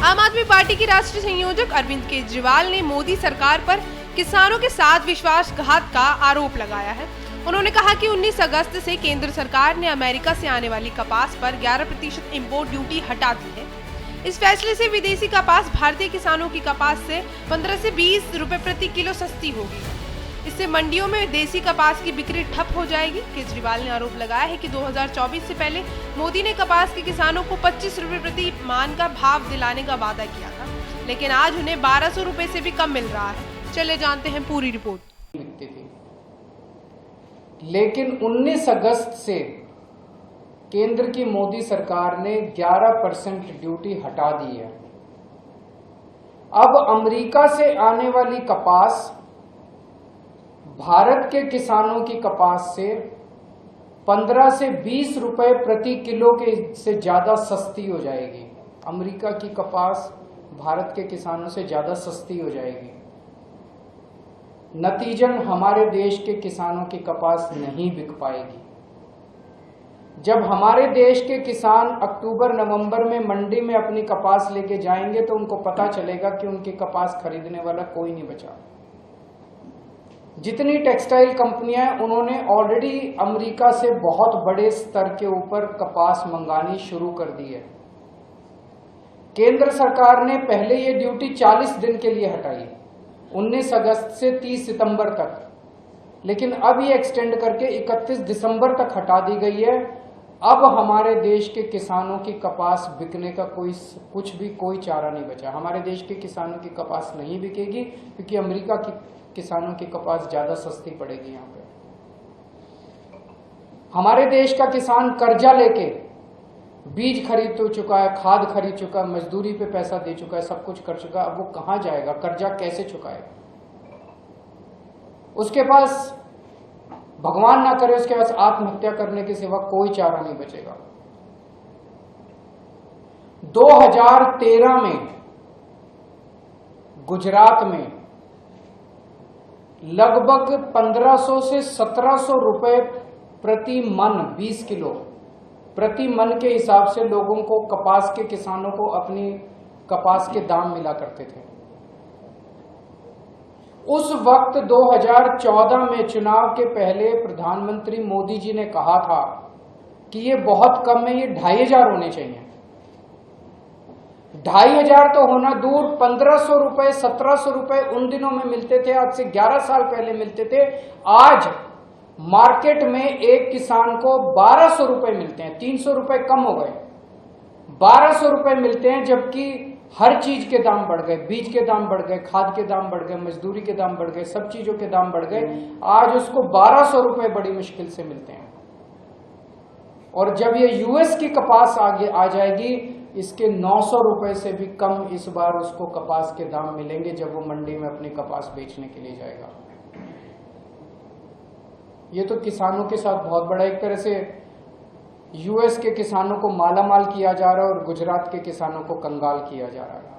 आम आदमी पार्टी के राष्ट्रीय संयोजक अरविंद केजरीवाल ने मोदी सरकार पर किसानों के साथ विश्वासघात का आरोप लगाया है। उन्होंने कहा कि 19 अगस्त से केंद्र सरकार ने अमेरिका से आने वाली कपास पर 11% इंपोर्ट ड्यूटी हटा दी है। इस फैसले से विदेशी कपास भारतीय किसानों की कपास से 15 से 20 रुपए प्रति किलो सस्ती होगी। इससे मंडियों में देसी कपास की बिक्री ठप हो जाएगी। केजरीवाल ने आरोप लगाया है कि 2024 से पहले मोदी ने कपास के किसानों को 25 रुपए प्रति मान का भाव दिलाने का वादा किया था, लेकिन आज उन्हें 1200 रुपए से भी कम मिल रहा है। चले जानते हैं पूरी रिपोर्ट। लेकिन 19 अगस्त से केंद्र की मोदी सरकार ने 11% ड्यूटी हटा दी है। अब अमेरिका से आने वाली कपास भारत के किसानों की कपास से 15 से 20 रुपए प्रति किलो के से ज्यादा सस्ती हो जाएगी। अमेरिका की कपास भारत के किसानों से ज्यादा सस्ती हो जाएगी। नतीजन हमारे देश के किसानों की कपास नहीं बिक पाएगी। जब हमारे देश के किसान अक्टूबर नवंबर में मंडी में अपनी कपास लेके जाएंगे तो उनको पता चलेगा कि उनकी कपास खरीदने वाला कोई नहीं बचा। जितनी टेक्सटाइल कंपनियां हैं उन्होंने ऑलरेडी अमेरिका से बहुत बड़े स्तर के ऊपर कपास मंगानी शुरू कर दी है। केंद्र सरकार ने पहले ये ड्यूटी 40 दिन के लिए हटाई, 19 अगस्त से 30 सितंबर तक, लेकिन अब ये एक्सटेंड करके 31 दिसंबर तक हटा दी गई है। अब हमारे देश के किसानों की कपास बिकने का कोई चारा नहीं बचा। हमारे देश के किसानों की कपास नहीं बिकेगी क्योंकि अमेरिका की किसानों की कपास ज्यादा सस्ती पड़ेगी। यहाँ पे हमारे देश का किसान कर्जा लेके बीज खरीद तो चुका है, खाद खरीद चुका है, मजदूरी पे पैसा दे चुका है, सब कुछ कर चुका है। अब वो कहाँ जाएगा? कर्जा कैसे चुकाएगा? उसके पास भगवान ना करे उसके पास आत्महत्या करने के सिवा कोई चारा नहीं बचेगा। 2013 में गुजरात में लगभग 1500 से 1700 रुपए प्रति मन, 20 किलो प्रति मन के हिसाब से लोगों को, कपास के किसानों को अपनी कपास के दाम मिला करते थे। उस वक्त 2014 में चुनाव के पहले प्रधानमंत्री मोदी जी ने कहा था कि ये बहुत कम है, ये 2500 होने चाहिए। 2500 तो होना दूर, 1500 रुपए 1700 रुपए उन दिनों में मिलते थे, आज से 11 साल पहले मिलते थे। आज मार्केट में एक किसान को 1200 रुपए मिलते हैं, 300 रुपए कम हो गए, 1200 रुपए मिलते हैं। जबकि हर चीज के दाम बढ़ गए, बीज के दाम बढ़ गए, खाद के दाम बढ़ गए, मजदूरी के दाम बढ़ गए, सब चीजों के दाम बढ़ गए। आज उसको 1200 रुपए बड़ी मुश्किल से मिलते हैं। और जब ये यूएस की कपास आगे आ जाएगी, इसके 900 रुपए से भी कम इस बार उसको कपास के दाम मिलेंगे जब वो मंडी में अपनी कपास बेचने के लिए जाएगा। ये तो किसानों के साथ बहुत बड़ा, एक तरह से यूएस के किसानों को मालामाल किया जा रहा है और गुजरात के किसानों को कंगाल किया जा रहा है।